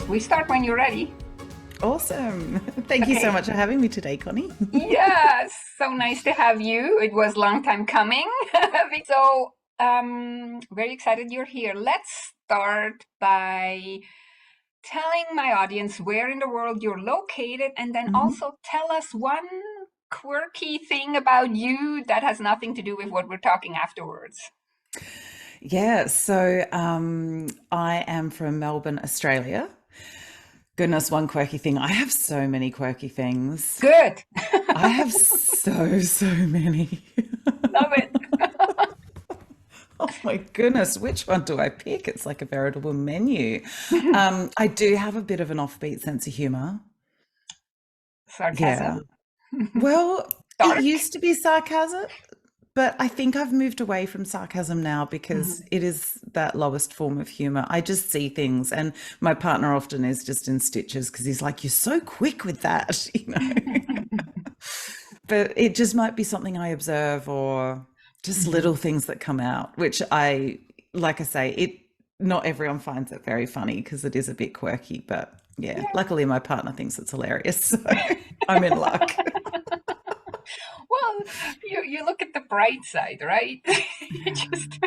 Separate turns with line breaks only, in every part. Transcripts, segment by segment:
We start when you're ready.
Awesome. Thank you so
Okay.
much for having me today, Connie.
Yes, so nice to have you. It was a long time coming. So, very excited you're here. Let's start by telling my audience where in the world you're located, and then
Mhm.
also tell us one quirky thing about you that has nothing to do with what we're talking afterwards.
Yeah, so I am from Melbourne, Australia. Goodness, one quirky thing. I have so many quirky things.
Good.
I have so many.
Love it.
Oh my goodness, which one do I pick? It's like a veritable menu. I do have a bit of an offbeat sense of humor.
Sarcasm.
Yeah. Well, it
Dark.
used to be sarcasm, but I think I've moved away from sarcasm now because
Mhm.
it is that lowest form of humor. I just see things, and my partner often is just in stitches because he's like, "You're so quick with that," you know. But it just might be something I observe or just little
Mhm.
things that come out, which I, like I say, it not everyone finds it very funny because it is a bit quirky, but yeah,
Yeah.
luckily my partner thinks it's hilarious, so I'm in luck.
Well, you look at the bright side, right? You just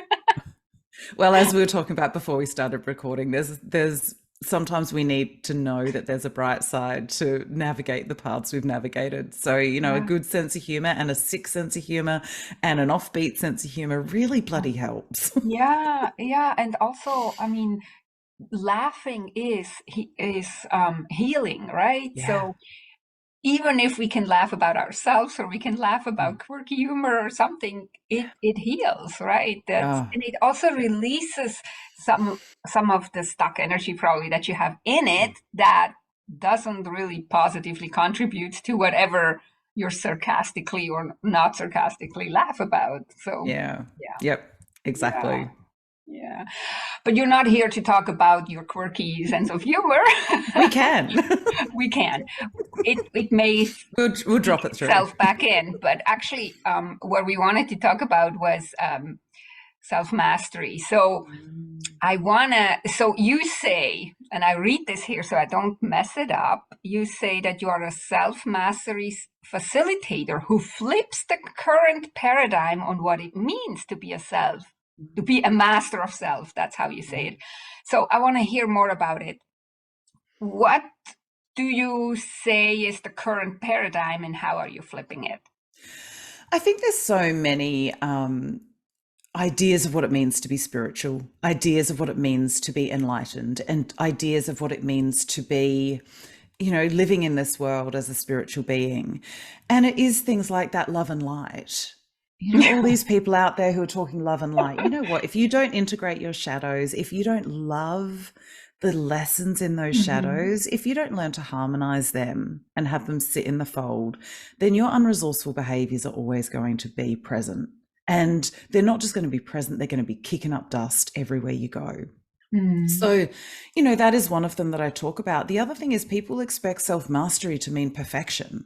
Well, as we were talking about before we started recording, there's sometimes we need to know that there's a bright side to navigate the paths we've navigated. So, a
yeah,
good sense of humor and a sick sense of humor and an offbeat sense of humor really bloody helps.
yeah, and also, I mean, laughing is healing, right?
Yeah.
So even if we can laugh about ourselves or we can laugh about quirky humor or something, it heals, right? That's
Oh,
and it also
yeah.
releases some some of the stuck energy probably that you have in it that doesn't really positively contribute to whatever you're sarcastically or not sarcastically laugh about. So
Yeah.
yeah,
Yep.
yeah,
Exactly.
yeah. But you're not here to talk about your quirky sense of humor.
We can.
We can. It may
We'll
sneak
drop it through.
itself back in. But actually, what we wanted to talk about was self mastery. So I wanna. So you say, and I read this here so I don't mess it up. You say that you are a self mastery facilitator who flips the current paradigm on what it means to be a self, to be a master of self. That's how you say it. So I want to hear more about it. What do you say is the current paradigm and how are you flipping it?
I think there's so many ideas of what it means to be spiritual, ideas of what it means to be enlightened, and ideas of what it means to be, living in this world as a spiritual being. And it is things like that love and light. All these people out there who are talking love and light, you know what? If you don't integrate your shadows, if you don't love the lessons in those
Mhm.
shadows, if you don't learn to harmonize them and have them sit in the fold, then your unresourceful behaviors are always going to be present. And they're not just going to be present, they're going to be kicking up dust everywhere you go.
Mm.
So, that is one of them that I talk about. The other thing is people expect self mastery to mean perfection.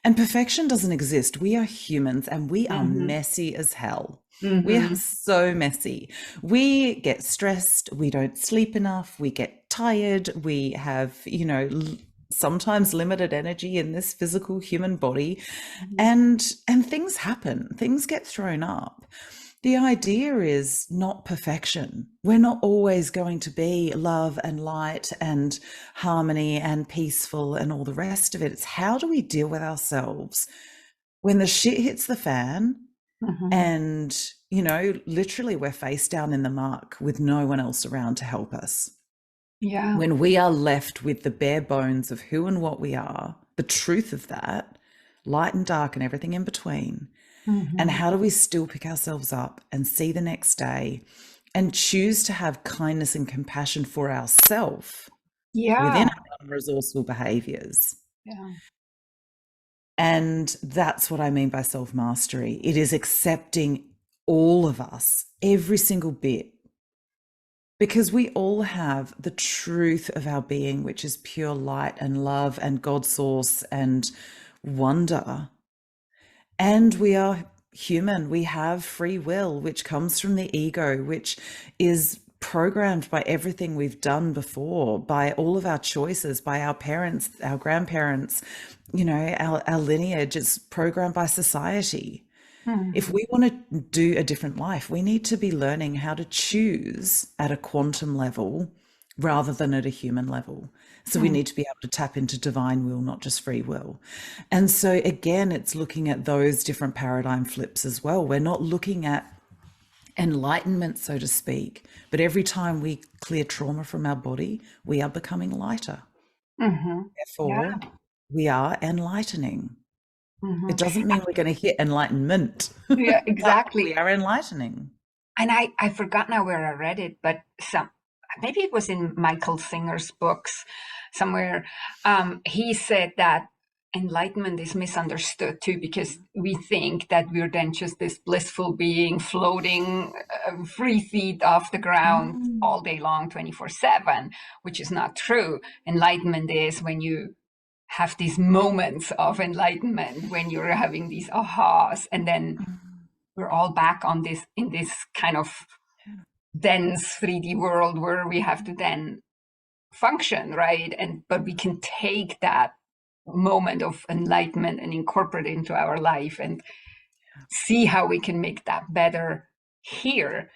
And perfection doesn't exist. We are humans and we are
Mhm.
messy as hell. We are
Mhm.
so messy. We get stressed. We don't sleep enough. We get tired. We have, sometimes limited energy in this physical human body.
Mhm.
And things happen. Things get thrown up. The idea is not perfection. We're not always going to be love and light and harmony and peaceful and all the rest of it. It's how do we deal with ourselves when the shit hits the fan
Mhm.
and, literally we're face down in the muck with no one else around to help us.
Yeah.
When we are left with the bare bones of who and what we are, the truth of that, light and dark and everything in between, and
Mhm.
how do we still pick ourselves up and see the next day and choose to have kindness and compassion for ourselves within
Yeah.
our unresourceful behaviors?
Yeah.
And that's what I mean by self mastery. It is accepting all of us, every single bit, because we all have the truth of our being, which is pure light and love and God source and wonder. And we are human. We have free will, which comes from the ego, which is programmed by everything we've done before, by all of our choices, by our parents, our grandparents, our lineage. It's programmed by society. If
Mhm.
we want to do a different life, we need to be learning how to choose at a quantum level rather than at a human level. So we
Mhm.
need to be able to tap into divine will, not just free will. And so again, it's looking at those different paradigm flips as well. We're not looking at enlightenment, so to speak, but every time we clear trauma from our body, we are becoming lighter.
Mhm. Yeah.
Therefore, we are enlightening. It
Mhm.
doesn't mean we're going to hit enlightenment,
Yeah,
but
exactly.
we are enlightening.
And I forgot now where I read it, but maybe it was in Michael Singer's books somewhere. He said that enlightenment is misunderstood too, because we think that we're then just this blissful being floating 3 feet off the ground
Mm.
all day long, 24/7, which is not true. Enlightenment is when you have these moments of enlightenment, when you're having these ahas, and then we're all back on this in this kind of dense 3D world where we have to then function, right? And but we can take that moment of enlightenment and incorporate it into our life and see how we can make that better here.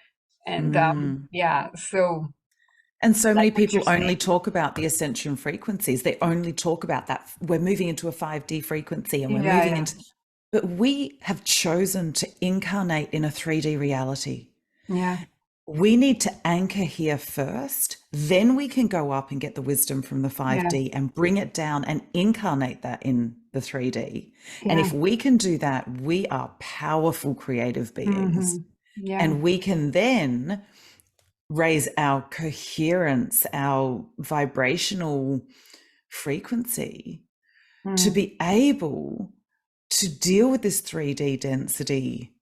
And
Mm.
yeah, so
And so
I like
many
what you're
people only
saying.
talk about the ascension frequencies. They only talk about that. We're moving into a 5D frequency and we're
Yeah,
moving
yeah,
into, but we have chosen to incarnate in a 3D reality.
yeah,
We need to anchor here first, then we can go up and get the wisdom from the
yeah,
5D and bring it down and incarnate that in the 3D. And
yeah.
if we can do that, we are powerful creative beings.
Yeah.
And we can then raise our coherence, our vibrational frequency to
Mm,
be able to deal with this 3D density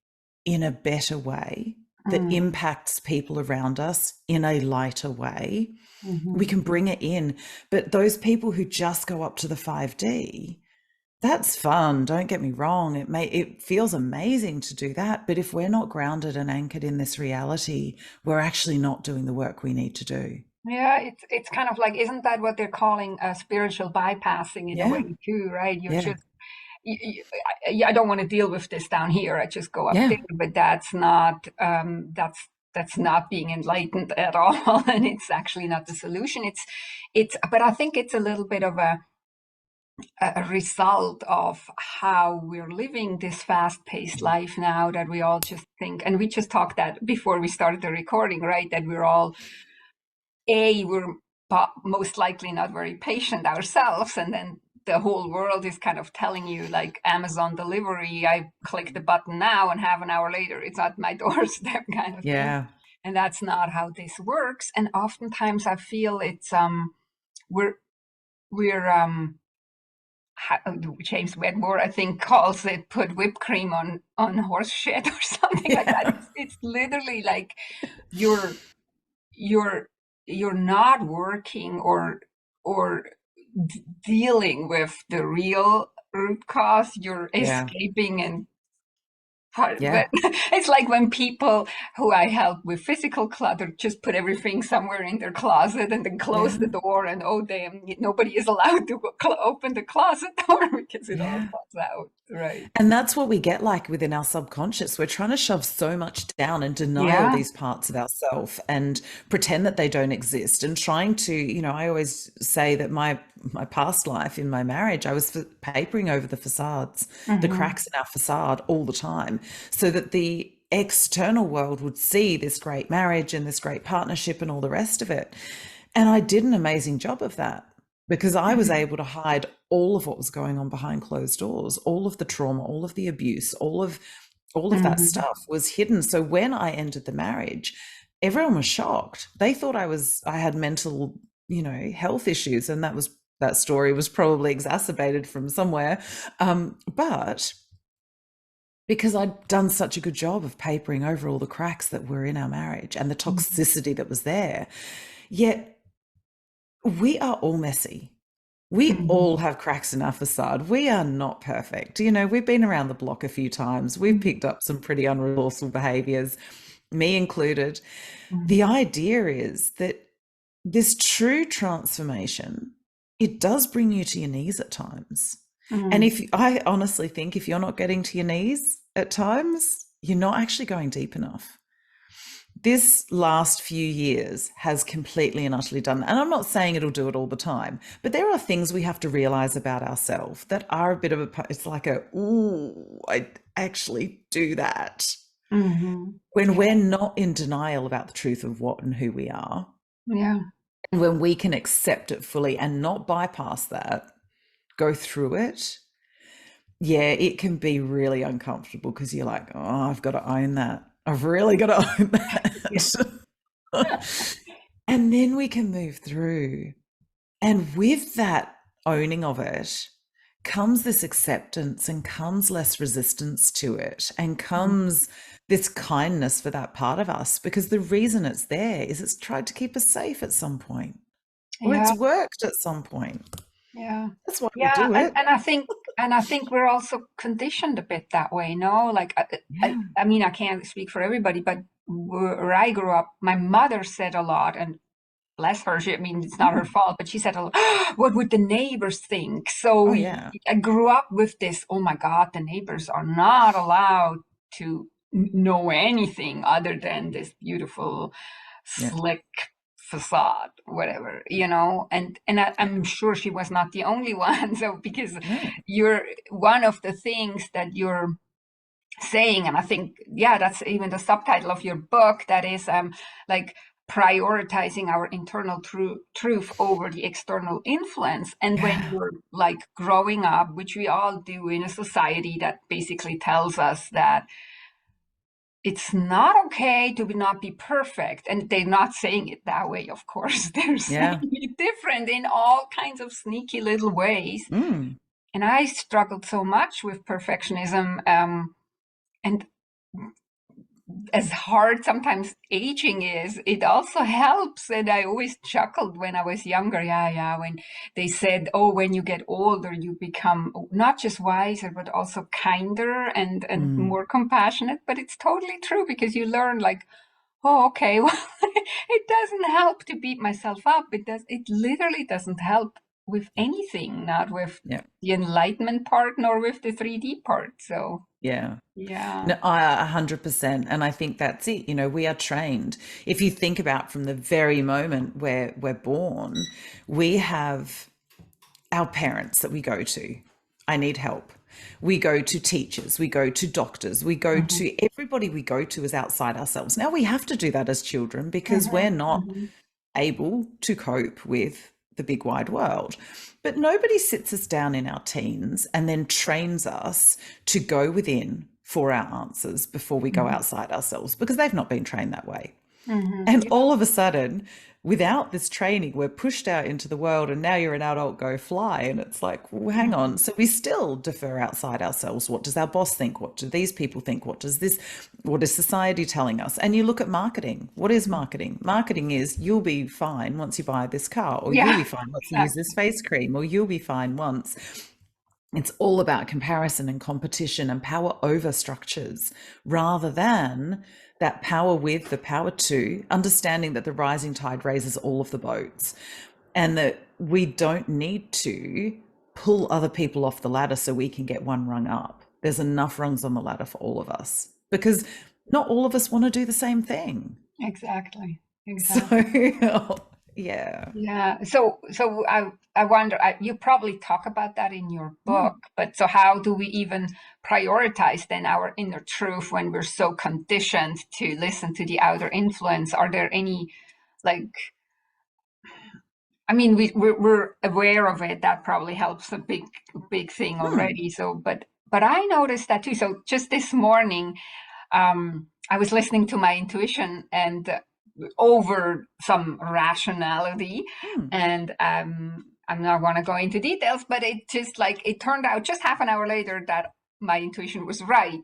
in a better way that
mm,
impacts people around us in a lighter way. We
mhm.
can bring it in. But those people who just go up to the 5D, that's fun. Don't get me wrong. It feels amazing to do that. But if we're not grounded and anchored in this reality, we're actually not doing the work we need to do.
Yeah, it's kind of like, isn't that what they're calling spiritual bypassing in a way
Yeah.
too, right? You're
Yeah.
just I don't want to deal with this down here. I just go up
Yeah.
there, but that's not being enlightened at all, and it's actually not the solution. But I think it's a little bit of a result of how we're living this fast-paced life now, that we all just think, and we just talked that before we started the recording, right? That we're most likely not very patient ourselves, and then the whole world is kind of telling you, like Amazon delivery, I click the button now and half an hour later it's at my doorstep, kind of thing.
Yeah.
And that's not how this works. And oftentimes I feel it's we're we're James Wedmore, I think, calls it put whipped cream on horse shit or something like that.
Yeah.
It's literally like you're you're you're not working or dealing with the real root cause. You're
Yeah.
escaping and
Yeah.
but it's like when people who I help with physical clutter just put everything somewhere in their closet and then close the
Yeah.
door, and oh damn, nobody is allowed to open the closet door because it all
Yeah.
falls out, right?
And that's what we get like within our subconscious. We're trying to shove so much down and deny all
Yeah.
these parts of ourself and pretend that they don't exist. And trying to, I always say that my past life in my marriage, I was papering over the facades, the
Hmm.
cracks in our facade all the time, so that the external world would see this great marriage and this great partnership and all the rest of it. And I did an amazing job of that because I was
Hmm.
able to hide all of what was going on behind closed doors, all of the trauma, all of the abuse, all of that
Hmm.
stuff was hidden. So when I ended the marriage, everyone was shocked. They thought I had mental, health issues, and that story was probably exacerbated from somewhere. But because I'd done such a good job of papering over all the cracks that were in our marriage and the toxicity that was there, yet we are all messy. We all
Hmm.
have cracks in our facade. We are not perfect. We've been around the block a few times. We've
Hmm.
picked up some pretty unresourceful behaviors. me included. The idea is that this true transformation, it does bring you to your knees at times. And
Mm.
if I honestly think if you're not getting to your knees at times, you're not actually going deep enough. This last few years has completely and utterly done that. And I'm not saying it'll do it all the time, but there are things we have to realize about ourselves that are a bit of it's like ooh, I actually do that.
Mm-hmm.
When
Yeah.
we're not in denial about the truth of what and who we are,
Yeah.
and when we can accept it fully and not bypass that, go through it, yeah, it can be really uncomfortable because you're like, oh, I've got to own that. I've really got to own
Yeah.
that. And then we can move through. And with that owning of it comes this acceptance and comes less resistance to it and comes this kindness for that part of us, because the reason it's there is it's tried to keep us safe at some point, or it's
Yeah.
worked at some point.
Yeah.
That's why we
Yeah.
do
And,
it.
and I think, and I think we're also conditioned a bit that way, no? Like,
Yeah.
I mean, I can't speak for everybody, but where I grew up, my mother said a lot, and bless her, I mean, it's not her
Mm.
fault, but she said, what would the neighbors think? So
Oh, yeah.
I grew up with this, oh my God, the neighbors are not allowed to know anything other than this beautiful,
Yeah.
slick facade, whatever, you know? And
Yeah.
I'm sure she was not the only one. So, because
No.
you're one of the things that you're saying, and I think, yeah, that's even the subtitle of your book, that is like prioritizing our internal truth over the external influence. And when
Yeah.
you're like growing up, which we all do in a society that basically tells us that it's not okay to not be perfect, and they're not saying it that way, of course. They're saying
Yeah.
it different in all kinds of sneaky little ways.
Mm.
And I struggled so much with perfectionism, and as hard sometimes aging is, it also helps. And I always chuckled when I was younger. Yeah, yeah. When they said, oh, when you get older, you become not just wiser, but also kinder and
Mm.
more compassionate. But it's totally true, because you learn, like, oh, okay, well, it doesn't help to beat myself up. It literally doesn't help with anything, not with
Yeah.
the enlightenment part, nor with the 3D part. So,
Yeah.
yeah.
No, I 100%. And I think that's it. You know, we are trained. If you think about from the very moment where we're born, we have our parents that we go to. I need help. We go to teachers, we go to doctors, we go
Hmm.
to everybody we go to is outside ourselves. Now we have to do that as children because
Hmm.
we're not
Hmm.
able to cope with the big wide world. But nobody sits us down in our teens and then trains us to go within for our answers before we go
Hmm.
outside ourselves, because they've not been trained that way.
Hmm.
And
Yeah.
all of a sudden, without this training, we're pushed out into the world, and now you're an adult, go fly. And it's like, well, hang on. So we still defer outside ourselves. What does our boss think? What do these people think? What is society telling us? And you look at marketing. What is marketing? Marketing is you'll be fine once you buy this car, or you'll
Yeah.
be fine once you use
Exactly.
this face cream, or you'll be fine once. It's all about comparison and competition and power over structures, rather than that power with the power to, understanding that the rising tide raises all of the boats, and that we don't need to pull other people off the ladder so we can get one rung up. There's enough rungs on the ladder for all of us, because not all of us want to do the same thing.
Exactly.
So,
Exactly.
yeah.
Yeah. So I wonder, you probably talk about that in your book,
Mm.
but so how do we even prioritize then our inner truth when we're so conditioned to listen to the outer influence? Are there any, like, I mean, we're aware of it. That probably helps a big thing
Mm.
already. So, but I noticed that too. So just this morning, I was listening to my intuition, and over some rationality,
Mm.
and I'm not going to go into details, but it just, like, it turned out just half an hour later that my intuition was right.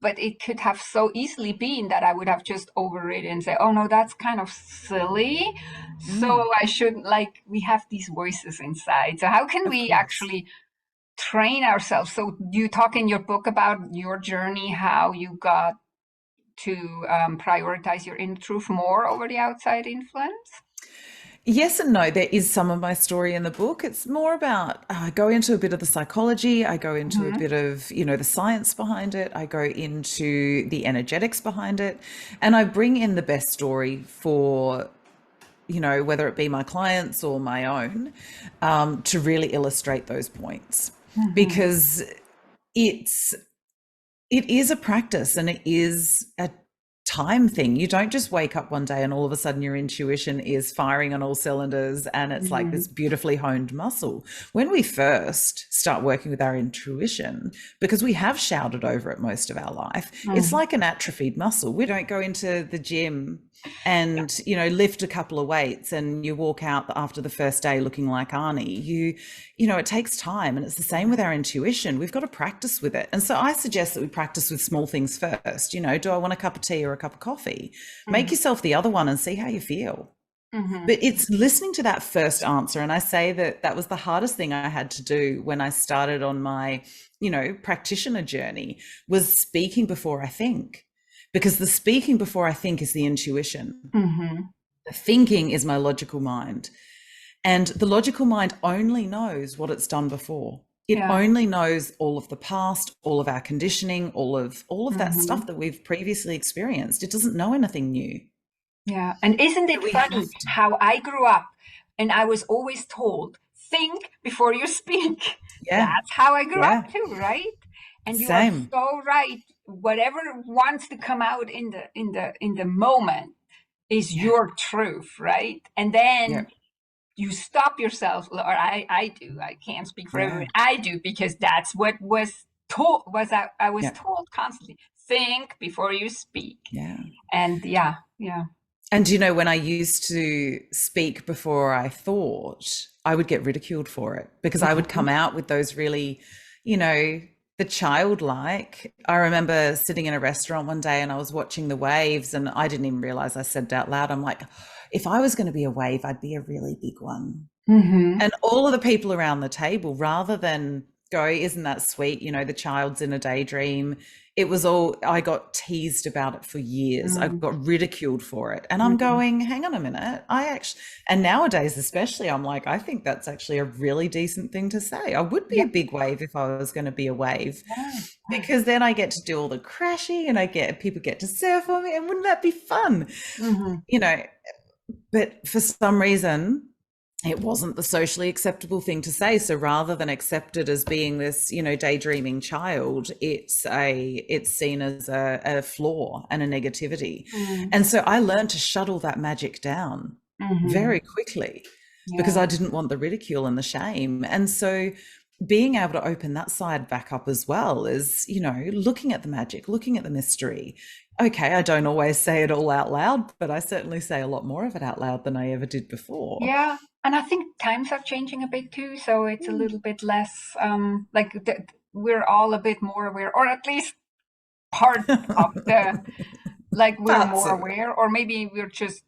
But it could have so easily been that I would have just overridden and say, oh no, that's kind of silly,
Mm.
so I shouldn't. Like, we have these voices inside, so how can
Of
we
course.
actually train ourselves? So you talk in your book about your journey, how you got to prioritize your inner truth more over the outside influence?
Yes and no. There is some of my story in the book. It's more about, I go into a bit of the psychology, I go into a bit of, the science behind it, I go into the energetics behind it, and I bring in the best story for, whether it be my clients or my own, to really illustrate those points.
Mm-hmm.
Because it is a practice and it is a time thing. You don't just wake up one day and all of a sudden your intuition is firing on all cylinders and it's like this beautifully honed muscle. When we first start working with our intuition, because we have shouted over it most of our life, it's like an atrophied muscle. We don't go into the gym and lift a couple of weights and you walk out after the first day looking like Arnie. It takes time, and it's the same with our intuition. We've got to practice with it. And so I suggest that we practice with small things first. Do I want a cup of tea or a cup of coffee? Make yourself the other one and see how you feel. But it's listening to that first answer. And I say that was the hardest thing I had to do when I started on my practitioner journey, was speaking before I think. Because the speaking before I think is the intuition. The thinking is my logical mind. And the logical mind only knows what it's done before. It only knows all of the past, all of our conditioning, all of that stuff that we've previously experienced. It doesn't know anything new.
Yeah. And isn't it funny how I grew up and I was always told, think before you speak.
Yeah.
That's how I grew up too, right? And you are so right. Whatever wants to come out in the moment is your truth, right? And then you stop yourself, or I do. I can't speak for everyone. I do, because that's what was told. I was told constantly: think before you speak.
Yeah.
And yeah.
And when I used to speak before I thought, I would get ridiculed for it, because I would come out with those really, the childlike. I remember sitting in a restaurant one day and I was watching the waves, and I didn't even realize I said it out loud. I'm like, if I was going to be a wave, I'd be a really big one. And all of the people around the table, rather than go, isn't that sweet? The child's in a daydream. It was all, I got teased about it for years. I got ridiculed for it. And I'm going, hang on a minute. And nowadays, especially, I'm like, I think that's actually a really decent thing to say. I would be a big wave if I was going to be a wave, because then I get to do all the crashing and people get to surf on me. And wouldn't that be fun? But for some reason, it wasn't the socially acceptable thing to say. So rather than accept it as being this, daydreaming child, it's seen as a flaw and a negativity. And so I learned to shuttle that magic down very quickly, because I didn't want the ridicule and the shame. And so being able to open that side back up as well is, looking at the magic, looking at the mystery. Okay, I don't always say it all out loud, but I certainly say a lot more of it out loud than I ever did before.
Yeah. And I think times are changing a bit too. So it's a little bit less, we're all a bit more aware, or at least part of the, we're more aware, or maybe we're just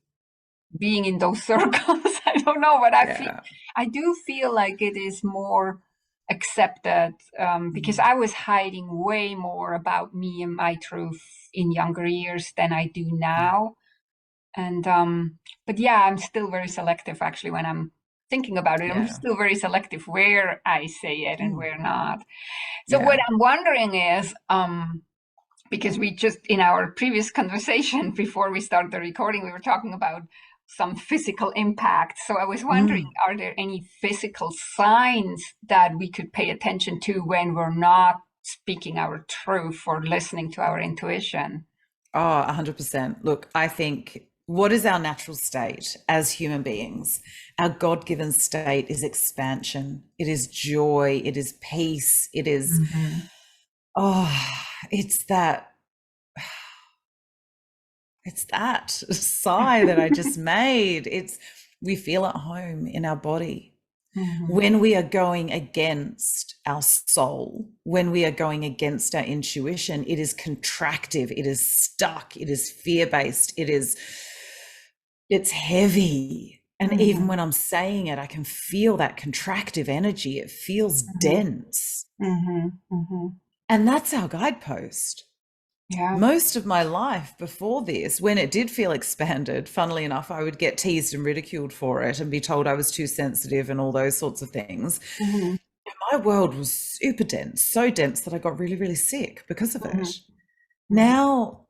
being in those circles. I don't know, but I do feel like it is more accepted, because I was hiding way more about me and my truth in younger years than I do now. And but I'm still very selective, actually, when I'm thinking about it. I'm still very selective where I say it and where not. So what I'm wondering is, because we just, in our previous conversation before we started the recording, we were talking about some physical impact. So I was wondering, are there any physical signs that we could pay attention to when we're not speaking our truth or listening to our intuition?
Oh, 100%. Look, I think, what is our natural state as human beings? Our God-given state is expansion. It is joy. It is peace. It is, it's that sigh that I just made. We feel at home in our body. When we are going against our soul, when we are going against our intuition, it is contractive, it is stuck, it is fear-based, it's heavy. And even when I'm saying it, I can feel that contractive energy. It feels dense. And that's our guidepost.
Yeah.
Most of my life before this, when it did feel expanded, funnily enough, I would get teased and ridiculed for it and be told I was too sensitive and all those sorts of things.
Mm-hmm.
My world was super dense, so dense that I got really, really sick because of it.
Mm-hmm.
Now,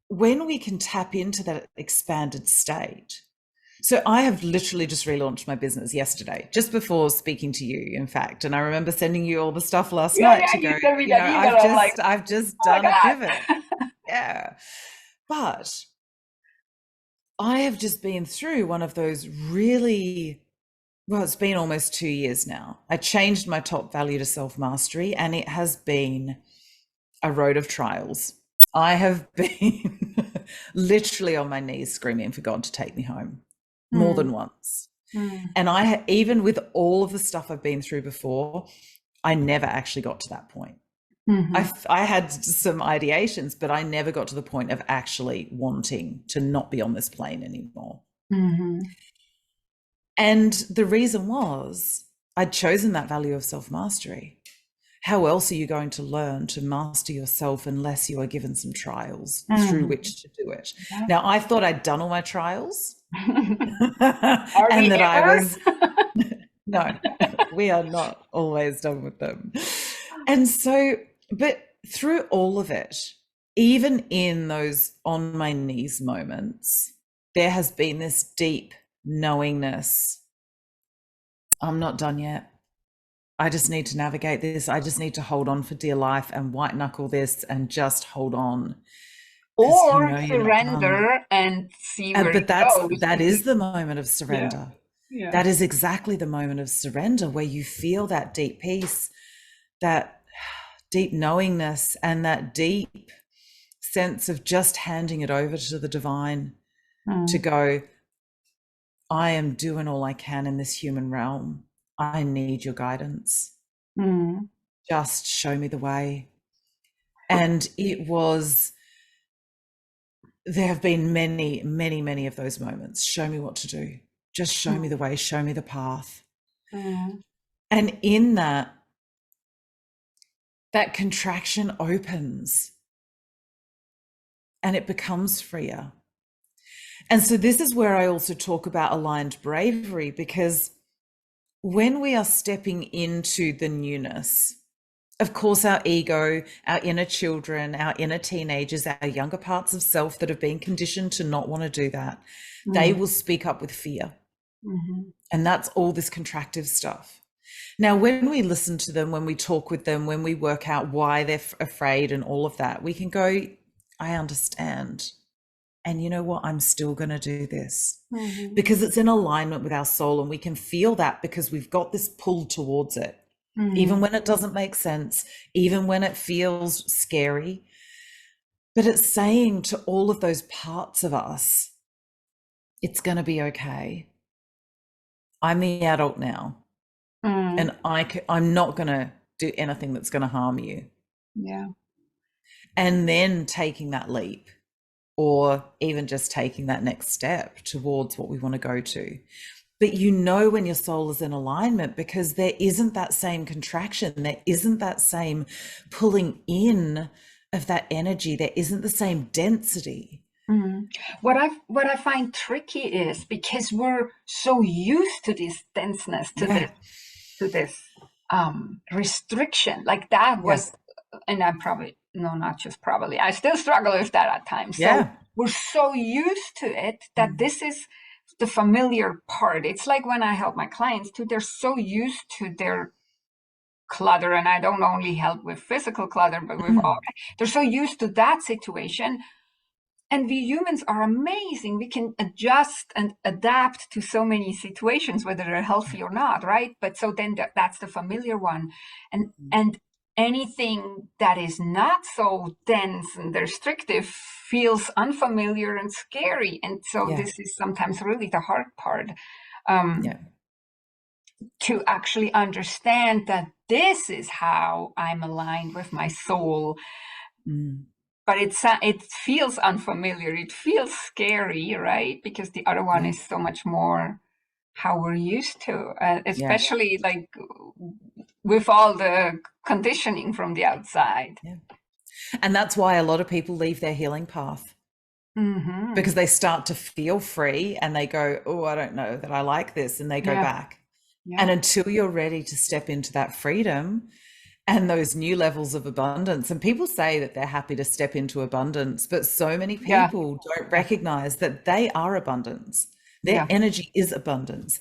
when we can tap into that expanded state, so I have literally just relaunched my business yesterday, just before speaking to you, in fact. And I remember sending you all the stuff last
Yeah,
night
yeah,
to
you
go,
sent me
you know,
that email. I'm like,
I've just
oh my
done a pivot.
God.
Yeah. But I have just been through one of those really, well, it's been almost 2 years now. I changed my top value to self-mastery, and it has been a road of trials. I have been literally on my knees screaming for God to take me home more than once. And even with all of the stuff I've been through before, I never actually got to that point.
Mm-hmm.
I had some ideations, but I never got to the point of actually wanting to not be on this plane anymore.
Mm-hmm.
And the reason was I'd chosen that value of self-mastery. How else are you going to learn to master yourself unless you are given some trials through
Mm-hmm.
which to do it?
Yeah.
Now, I thought I'd done all my trials
Are
and
we
that I
ever?
was, no, we are not always done with them. And so, but through all of it, even in those on my knees moments, there has been this deep knowingness. I'm not done yet. I just need to navigate this. I just need to hold on for dear life and white knuckle this and just hold on, because you
Or
know you're not done.
surrender and see where
But
it goes.
that
Because
is the moment of
yeah,
surrender.
yeah.
That is exactly the moment of surrender where you feel that deep peace, that deep knowingness, and that deep sense of just handing it over to the divine to go, I am doing all I can in this human realm. I need your guidance.
Mm.
Just show me the way. And there have been many, many, many of those moments. Show me what to do. Just show me the way, show me the path.
Mm.
And in that contraction opens and it becomes freer. And so this is where I also talk about aligned bravery, because when we are stepping into the newness, of course, our ego, our inner children, our inner teenagers, our younger parts of self that have been conditioned to not want to do that, they will speak up with fear.
Mm-hmm.
And that's all this contractive stuff. Now, when we listen to them, when we talk with them, when we work out why they're afraid and all of that, we can go, I understand. And you know what? I'm still going to do this
Mm-hmm.
because it's in alignment with our soul. And we can feel that because we've got this pull towards it, even when it doesn't make sense, even when it feels scary. But it's saying to all of those parts of us, it's going to be okay. I'm the adult now. And I'm not going to do anything that's going to harm you.
Yeah.
And then taking that leap, or even just taking that next step towards what we want to go to. But you know when your soul is in alignment, because there isn't that same contraction, there isn't that same pulling in of that energy, there isn't the same density.
What I find tricky is because we're so used to this denseness,
Yeah.
to this restriction. Like that
Yeah.
was, and I'm probably no, not just probably. I still struggle with that at times. So
Yeah.
we're so used to it that this is the familiar part. It's like when I help my clients too. They're so used to their clutter, and I don't only help with physical clutter, but with all. They're so used to that situation. And we humans are amazing. We can adjust and adapt to so many situations, whether they're healthy or not, right? But so then that's the familiar one. And anything that is not so dense and restrictive feels unfamiliar and scary. And so
Yeah.
this is sometimes really the hard part. Um,
Yeah.
to actually understand that this is how I'm aligned with my soul. But it feels unfamiliar. It feels scary, right? Because the other one
Yeah.
is so much more how we're used to,
Yeah.
especially like with all the conditioning from the outside.
Yeah. And that's why a lot of people leave their healing path,
Mm-hmm.
because they start to feel free and they go, oh, I don't know that I like this, and they go
Yeah.
back. And
Yeah.
until you're ready to step into that freedom and those new levels of abundance, and people say that they're happy to step into abundance, but so many
Yeah.
people don't recognize that they are abundance. Their
Yeah.
energy is abundance.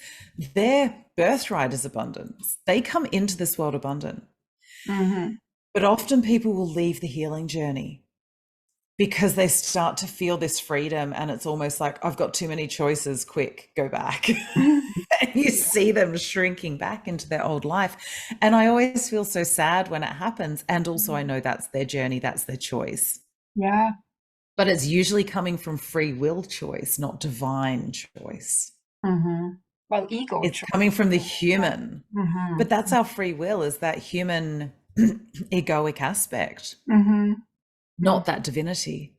Their birthright is abundance. They come into this world abundant.
Mm-hmm.
But often people will leave the healing journey because they start to feel this freedom, and it's almost like, I've got too many choices, quick, go back. And you see them shrinking back into their old life. And I always feel so sad when it happens. And also, I know that's their journey, that's their choice.
Yeah.
But it's usually coming from free will choice, not divine choice.
Mm-hmm. Well, ego
It's
choice.
coming from the human.
Mm-hmm.
But that's our free will, is that human egoic aspect,
Mm-hmm.
not that divinity.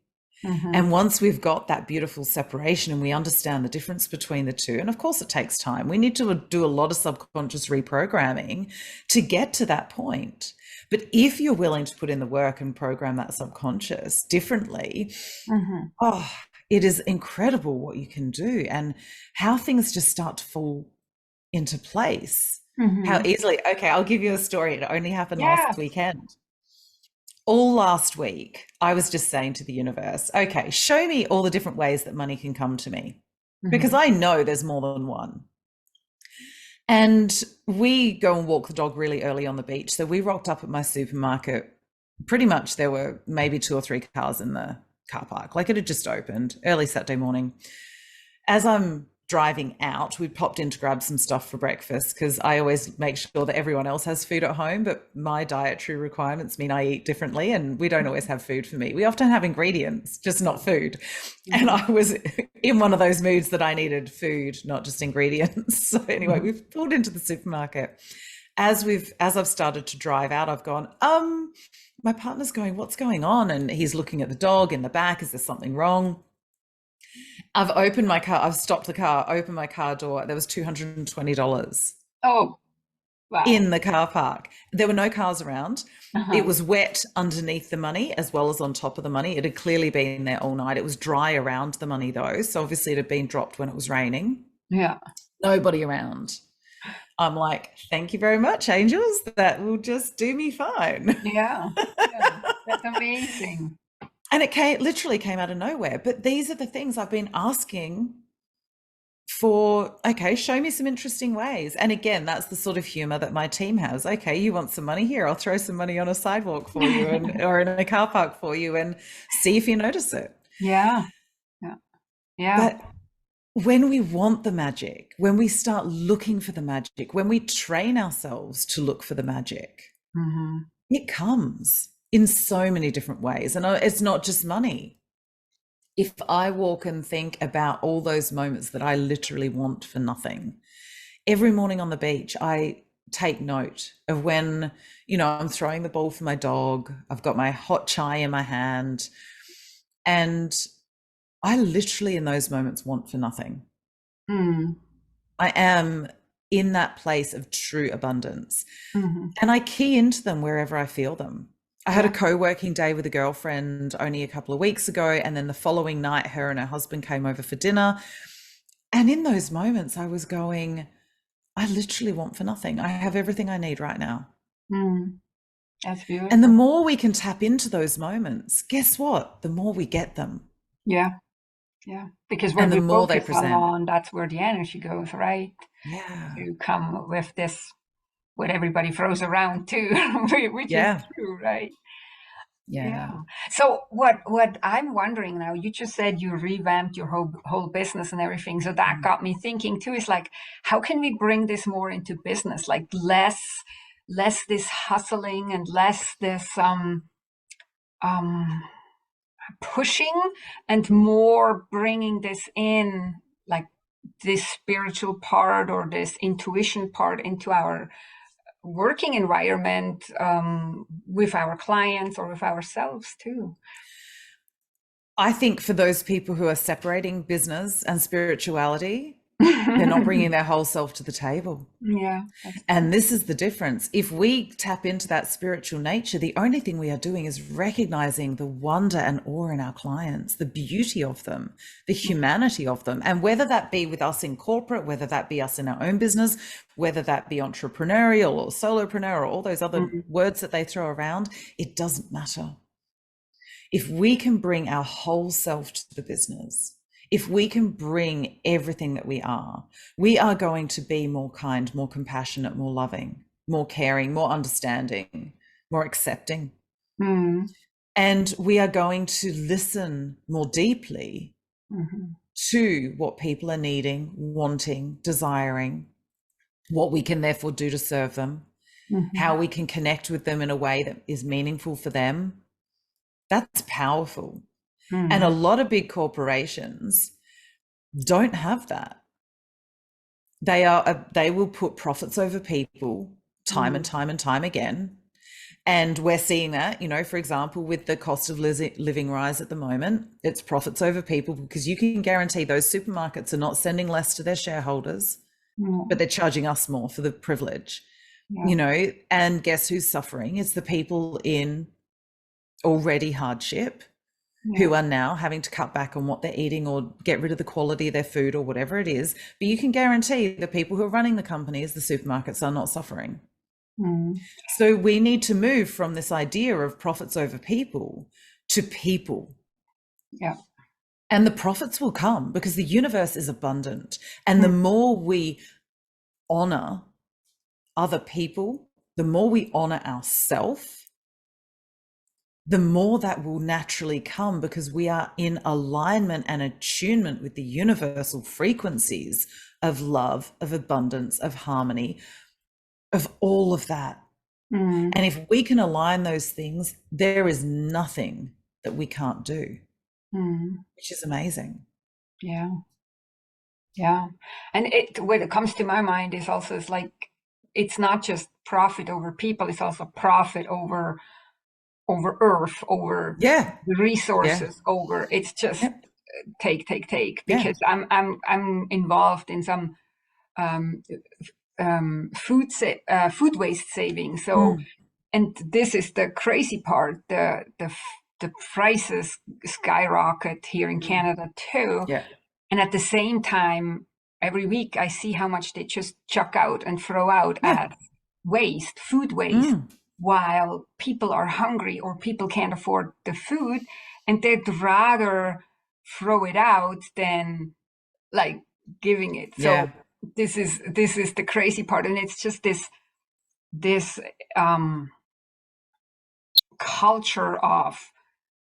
Mm-hmm.
And once we've got that beautiful separation and we understand the difference between the two, and of course it takes time, we need to do a lot of subconscious reprogramming to get to that point. But if you're willing to put in the work and program that subconscious differently,
Mm-hmm.
oh, it is incredible what you can do and how things just start to fall into place. How
Mm-hmm.
easily. Okay, I'll give you a story. It only happened
Yeah.
last weekend. All last week, I was just saying to the universe, okay, show me all the different ways that money can come to me, because
Mm-hmm.
I know there's more than one. And we go and walk the dog really early on the beach. So we rocked up at my supermarket. Pretty much there were maybe 2 or 3 cars in the car park. Like, it had just opened early Saturday morning. As I'm driving out, we popped in to grab some stuff for breakfast, because I always make sure that everyone else has food at home, but my dietary requirements mean I eat differently, and we don't always have food for me. We often have ingredients, just not food. And
Mm-hmm.
I was in one of those moods that I needed food, not just ingredients. So anyway,
Mm-hmm.
we've pulled into the supermarket. As I've started to drive out, I've gone, my partner's going, what's going on? And he's looking at the dog in the back. Is there something wrong? I've opened my car. I've stopped the car, opened my car door. There was $220
Oh, wow.
in the car park. There were no cars around. It
Uh-huh.
was wet underneath the money as well as on top of the money. It had clearly been there all night. It was dry around the money though. So obviously it had been dropped when it was raining.
Yeah.
Nobody around. I'm like, thank you very much, angels. That will just do me fine.
Yeah. Yeah. That's amazing.
And it literally came out of nowhere. But these are the things I've been asking for. Okay, show me some interesting ways. And again, that's the sort of humor that my team has. Okay, you want some money? Here, I'll throw some money on a sidewalk for you, or in a car park for you, and see if you notice it.
Yeah. Yeah. Yeah.
But when we want the magic, when we start looking for the magic, when we train ourselves to look for the magic,
Mm-hmm.
it comes in so many different ways. And it's not just money. If I walk and think about all those moments that I literally want for nothing, every morning on the beach, I take note of when, I'm throwing the ball for my dog, I've got my hot chai in my hand, and I literally in those moments want for nothing.
Mm.
I am in that place of true abundance.
Mm-hmm.
And I key into them wherever I feel them. I had
Yeah.
a co-working day with a girlfriend only a couple of weeks ago. And then the following night, her and her husband came over for dinner. And in those moments, I was going, I literally want for nothing. I have everything I need right now.
Mm. That's
And the
beautiful.
more we can tap into those moments, guess what? The more we get them.
Yeah. Yeah. Because what
And the
we
more they
focus
present.
on, that's where the energy goes, right?
Yeah.
To come with this, what everybody throws around too, which is
Yeah.
true, right?
Yeah.
Yeah. So what I'm wondering now, you just said you revamped your whole business and everything. So that got me thinking too, is like, how can we bring this more into business? Like less this hustling and less this um pushing, and more bringing this in, like this spiritual part or this intuition part into our working environment, with our clients or with ourselves too.
I think for those people who are separating business and spirituality, They're not bringing their whole self to the table.
Yeah, that's true.
And this is the difference. If we tap into that spiritual nature, the only thing we are doing is recognizing the wonder and awe in our clients, the beauty of them, the humanity of them. And whether that be with us in corporate, whether that be us in our own business, whether that be entrepreneurial or solopreneur or all those other
Mhm.
words that they throw around, it doesn't matter. If we can bring our whole self to the business, if we can bring everything that we are going to be more kind, more compassionate, more loving, more caring, more understanding, more accepting.
Mm.
And we are going to listen more deeply
Mhm.
to what people are needing, wanting, desiring, what we can therefore do to serve them, how
Mhm.
we can connect with them in a way that is meaningful for them. That's powerful. And a
Mhm.
lot of big corporations don't have that. They will put profits over people time and
Mhm.
time and time again. And we're seeing that, for example, with the cost of living rise at the moment, it's profits over people, because you can guarantee those supermarkets are not sending less to their shareholders, but
Mm.
they're charging us more for the privilege,
Yeah.
and guess who's suffering? It's the people in already hardship
Yeah.
who are now having to cut back on what they're eating or get rid of the quality of their food or whatever it is. But you can guarantee the people who are running the companies, the supermarkets, are not suffering.
Mm.
So we need to move from this idea of profits over people to people.
Yeah.
And the profits will come because the universe is abundant. And the
Mm.
more we honor other people, the more we honor ourselves, the more that will naturally come, because we are in alignment and attunement with the universal frequencies of love, of abundance, of harmony, of all of that.
Mm.
And if we can align those things, there is nothing that we can't do,
Mm.
which is amazing.
Yeah. Yeah. And what it comes to my mind is also, it's like, it's not just profit over people, it's also profit over earth, over
Yeah.
the
Yeah.
resources, over, it's just
Yep.
take,
Yeah.
because I'm involved in some um, food waste saving. So,
Mm.
and this is the crazy part, the prices skyrocket here in
Mm.
Canada too.
Yeah.
And at the same time, every week I see how much they just chuck out and throw out
Yeah.
as waste, food waste,
Mm.
while people are hungry or people can't afford the food, and they'd rather throw it out than like giving it.
Yeah.
So this is the crazy part, and it's just this um, culture of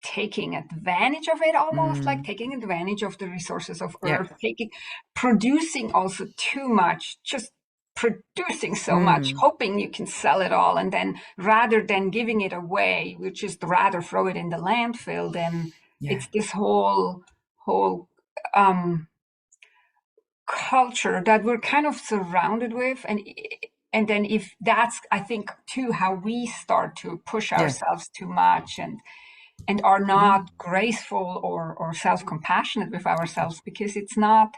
taking advantage of it, almost like
Mm.
taking advantage of the resources of
Yeah.
earth, taking, producing also too much, just producing so much,
Mm.
hoping you can sell it all, and then rather than giving it away, we just rather throw it in the landfill. Then
Yeah.
it's this whole um culture that we're kind of surrounded with. And then if that's, I think too, how we start to push
Yeah.
ourselves too much, and are
Mm.
not graceful or self-compassionate with ourselves, because it's not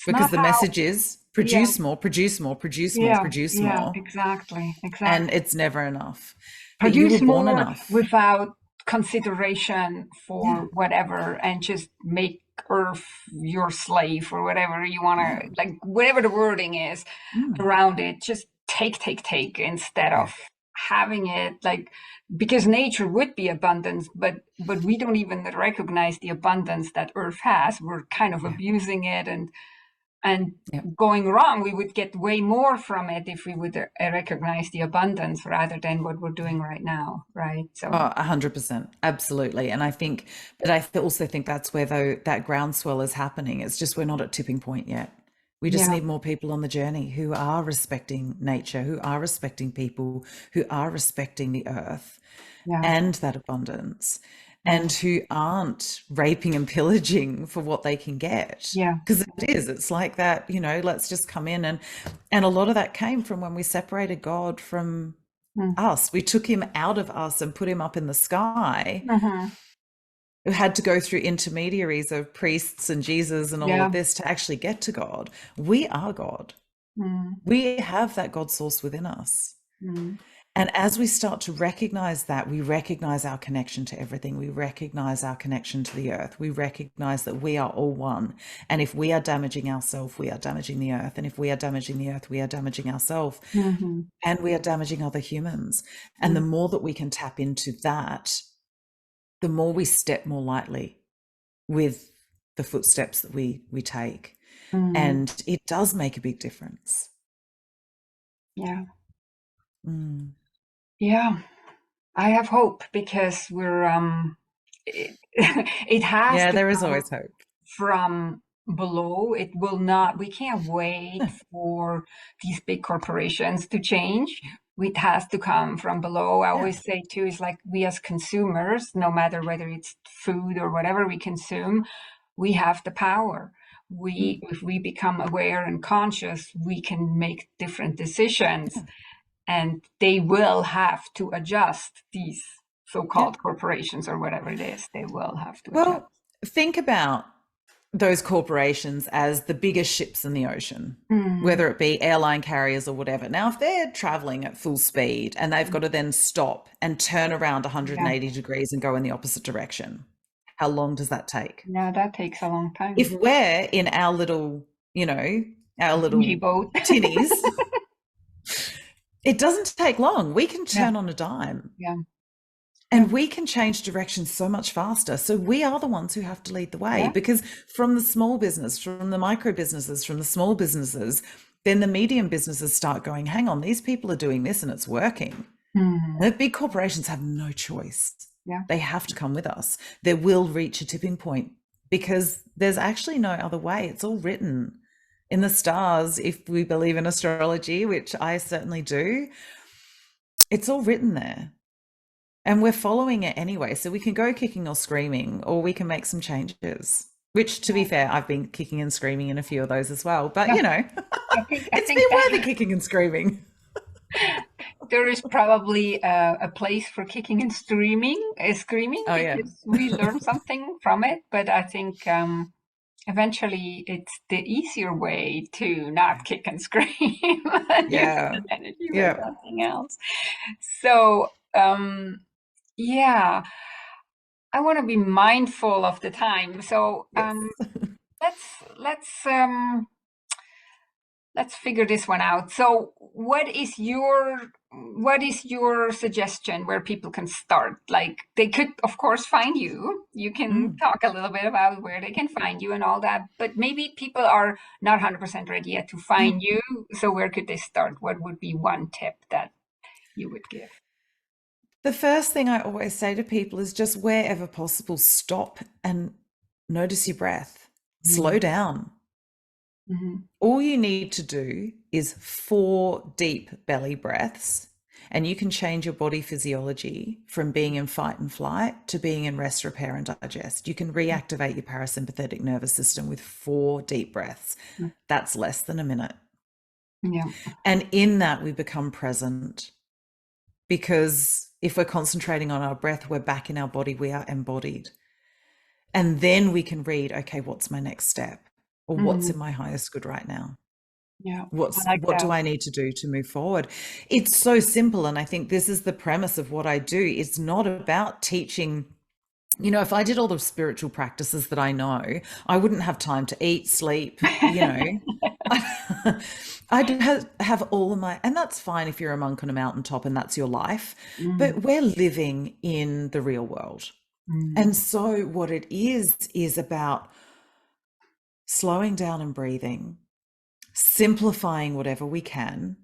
Because the
how.
message is
Yeah,
produce more, produce more, produce more,
yeah,
produce
yeah,
more.
exactly,
And
exactly.
it's never enough. But you were
Produce
born
more
enough.
without consideration
Yeah.
for whatever, and just make earth your slave, or whatever you want
Yeah.
to, like, whatever the wording is
Mm.
around it. Just take instead
Yeah.
of having it, like, because nature would be abundance, but we don't even recognize the abundance that earth has. We're kind of
Yeah.
abusing it, and
Yeah.
going wrong. We would get way more from it if we would recognize the abundance rather than what we're doing right now, right? So
Oh, 100%. Absolutely. And I think, but I also think that's where though that groundswell is happening. It's just we're not at tipping point yet. We just
yeah,
need more people on the journey who are respecting nature, who are respecting people, who are respecting the earth
yeah,
and that abundance,
yeah,
and who aren't raping and pillaging for what they can get.
yeah.
Because it's like that, let's just come in, and a lot of that came from when we separated God from
Mm.
us. We took him out of us and put him up in the sky.
Mm-hmm.
who had to go through intermediaries of priests and Jesus and all
Yeah.
of this to actually get to God. We are God.
Mm.
We have that God source within us.
Mm.
And as we start to recognize that, we recognize our connection to everything. We recognize our connection to the earth. We recognize that we are all one. And if we are damaging ourselves, we are damaging the earth. And if we are damaging the earth, we are damaging ourselves.
Mm-hmm.
And we are damaging other humans. And the more that we can tap into that, the more we step more lightly with the footsteps that we take.
Mm.
And it does make a big difference.
Yeah.
Mm.
Yeah. I have hope because it has
Yeah,
to
there is
come
always hope.
from below. It will not, we can't wait for these big corporations to change. It has to come from below. I
Yeah.
always say too, is like we as consumers, no matter whether it's food or whatever we consume, we have the power.
Mm.
If we become aware and conscious, we can make different decisions, and they will have to adjust, these
Yeah.
so-called corporations or whatever it is. They will have to adjust.
Well, think about those corporations as the biggest ships in the ocean,
Mm.
whether it be airline carriers or whatever. Now, if they're traveling at full speed and they've got to then stop and turn around
Yeah.
180 degrees and go in the opposite direction, how long does that take?
Yeah, that takes a long
If
time.
we're in our little, our
Dingy
little
boat.
tinnies, it doesn't take long. We can
Yeah,
turn on a dime.
yeah, yeah,
And we can change direction so much faster. So we are the ones who have to lead the way,
yeah.
because from the small business, from the micro businesses, from the small businesses, then the medium businesses start going, hang on, these people are doing this and it's working.
Mm.
And the big corporations have no choice.
Yeah.
They have to come with us. They will reach a tipping point because there's actually no other way. It's all written in the stars. If we believe in astrology, which I certainly do, it's all written there. And we're following it anyway. So we can go kicking or screaming, or we can make some changes. Which, to be fair, I've been kicking and screaming in a few of those as well. But,
Yeah. I
it's
think
been
that
worth the kicking and screaming.
there is probably a place for kicking and screaming
Oh, yeah.
because we learn something from it. But I think eventually it's the easier way to not kick and scream and use
Yeah.
that energy for
Yeah.
something else. So yeah, I want to be mindful of the time. So
Yes.
let's let's um, let's figure this one out. So what is your suggestion where people can start? Like they could of course find you. You can
Mm.
talk a little bit about where they can find you and all that, but maybe people are not 100% ready yet to find you. So where could they start? What would be one tip that you would give?
The first thing I always say to people is just wherever possible, stop and notice your breath. Slow
Mm-hmm.
down.
Mm-hmm.
All you need to do is 4 deep belly breaths, and you can change your body physiology from being in fight and flight to being in rest, repair, and digest. You can reactivate your parasympathetic nervous system with 4 deep breaths. That's less than a minute.
Yeah.
And in that, we become present, because if we're concentrating on our breath, we're back in our body, we are embodied. And then we can read, okay, what's my next step? Or what's
Mm-hmm.
in my highest good right now?
Yeah. I like
What
that.
do I need to do to move forward? It's so simple. And I think this is the premise of what I do. It's not about teaching. If I did all the spiritual practices that I know, I wouldn't have time to eat, sleep, I'd have all of my, and that's fine if you're a monk on a mountaintop and that's your life,
Mm.
but we're living in the real world.
Mm.
And so what it is about slowing down and breathing, simplifying whatever we can,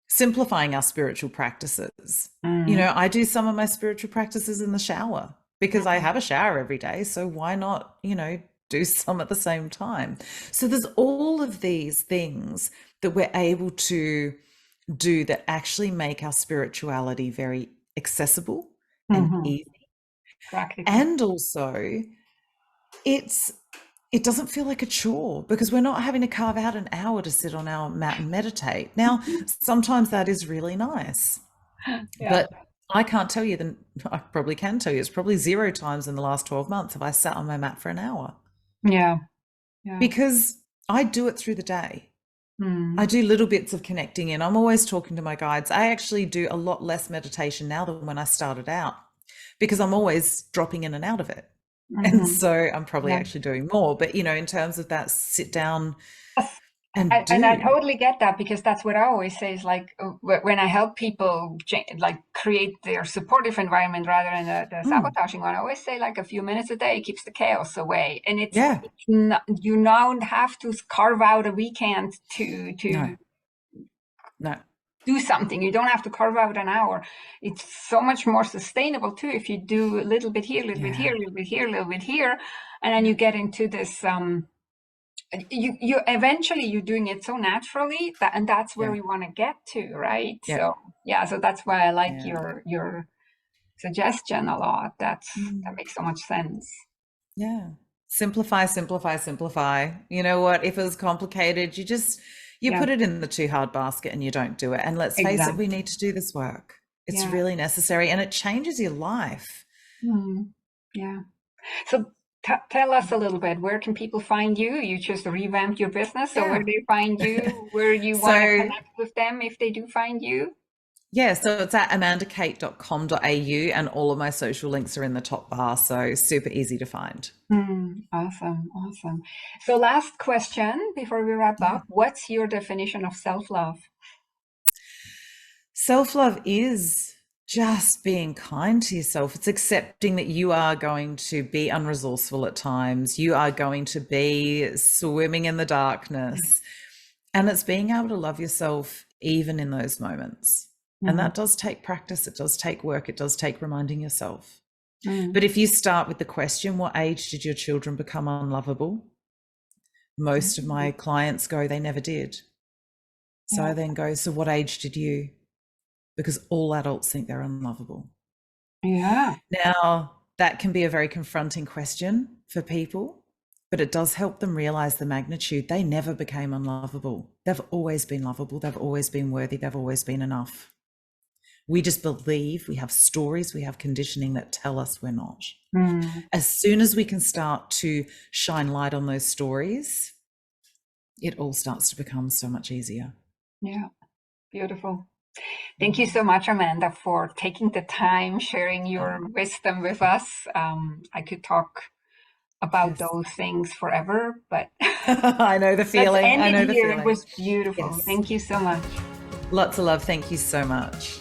simplifying our spiritual practices.
Mm.
I do some of my spiritual practices in the shower because I have a shower every day. So why not, do some at the same time? So there's all of these things that we're able to do that actually make our spirituality very accessible and
Mm-hmm.
easy.
Practical.
And also it's it doesn't feel like a chore because we're not having to carve out an hour to sit on our mat and meditate. Now, sometimes that is really nice,
Yeah.
but I can't tell you, I probably can tell you, it's probably 0 times in the last 12 months have I sat on my mat for an hour,
Yeah. Yeah.
because I do it through the day. I
Mm.
do little bits of connecting in. I'm always talking to my guides. I actually do a lot less meditation now than when I started out, because I'm always dropping in and out of it. And
Hmm.
so I'm probably
Yeah.
actually doing more. But, in terms of that, sit down
Yes.
and
And I
do.
totally get that, because that's what I always say is like, when I help people like create their supportive environment rather than the
Mm,
sabotaging one, I always say like a few minutes a day keeps the chaos away. And
yeah,
it's not, you now have to carve out a weekend to
no, no,
do something. You don't have to carve out an hour. It's so much more sustainable too if you do a little bit here, a little bit here,
yeah,
a little bit here, a little bit here, and then
yeah,
you get into this. You eventually you're doing it so naturally that, and that's where
yeah,
we want to get to, right?
yeah,
So yeah, so that's why I like
yeah.
your suggestion a lot. That
Mm,
makes so much sense.
yeah. Simplify, simplify, simplify. You know what? If it was complicated, you
Yeah,
put it in the too hard basket and you don't do it. And let's face it, we
exactly.
need to do this work. It's
Yeah.
really necessary and it changes your life.
Mm. Yeah. So tell us a little bit. Where can people find you? You just revamped your business, so where
Yeah.
do they find you? Where you want to
So
connect with them if they do find you?
yeah, so it's at amandakate.com.au and all of my social links are in the top bar. So super easy to find.
Awesome, awesome. So last question before we wrap
Yeah.
up. What's your definition of self-love?
Self love is just being kind to yourself. It's accepting that you are going to be unresourceful at times. You are going to be swimming in the darkness. And it's being able to love yourself even in those moments. And
Mm,
that does take practice. It does take work. It does take reminding yourself.
mm,
But if you start with the question, what age did your children become unlovable? Most of my
mm.
clients go, they never did. So
Yeah,
I then go, so what age did you? Because all adults think they're unlovable.
yeah,
Now, that can be a very confronting question for people, but it does help them realize the magnitude. They never became unlovable. They've always been lovable. They've always been worthy. They've always been enough. We just believe, we have stories, we have conditioning that tell us we're not.
mm,
As soon as we can start to shine light on those stories, it all starts to become so much easier.
yeah. Beautiful. Thank you so much, Amanda, for taking the time, sharing your
Oh,
wisdom with us. I could talk about
yes.
those things forever, but
I know the
let's
feeling.
end
I
it
know the
here. It
feeling.
was beautiful.
Yes.
Thank you so much.
Lots of love. Thank you so much.